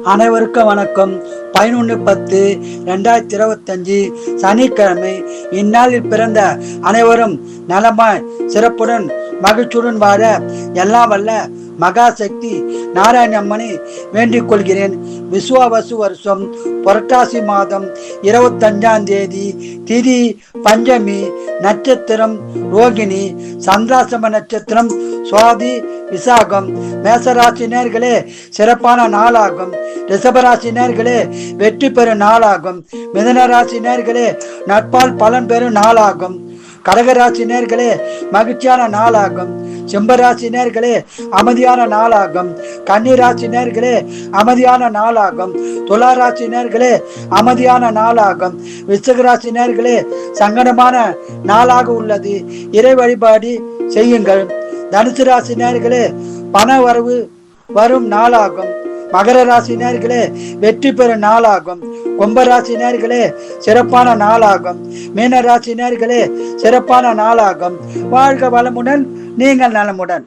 அனைவருக்கும் வணக்கம். 11/10/2025 சனிக்கிழமை. இந்நாளில் பிறந்த அனைவரும் நலமாய் சிறப்புடன் மகிழ்ச்சியுடன் வாழ எல்லாம் வல்ல மகாசக்தி நாராயண அம்மனை வேண்டிக் கொள்கிறேன். விசுவாவசு வருஷம் புரட்டாசி மாதம் 25ஆம் தேதி, திதி பஞ்சமி, நட்சத்திரம் ரோகிணி, சந்திராசிரம நட்சத்திரம் சுவாதி விசாகம். மேசராசினியர்களே சிறப்பான நாளாகும். ரிஷபராசினியர்களே வெற்றி பெறும் நாளாகும். மிதனராசினியர்களே நட்பால் பலன் பெறும் நாளாகும். கடகராசினியர்களே மகிழ்ச்சியான நாளாகும். சிம்மராசினியர்களே அமைதியான நாளாகும். கன்னிராசினியர்களே அமைதியான நாளாகும். துளாராசினியர்களே அமைதியான நாளாகும். விருச்சிகராசினியர்களே சங்கடமான நாளாக உள்ளது. இறை வழிபாடு செய்யுங்கள். தனுசு ராசினியர்களே பண வரவு வரும் நாளாகும். மகர ராசினியர்களே வெற்றி பெறும் நாளாகும். கும்பராசினியர்களே சிறப்பான நாளாகும். மீன ராசினியர்களே சிறப்பான நாளாகும். வாழ்க வளமுடன், நீங்கள் நலமுடன்.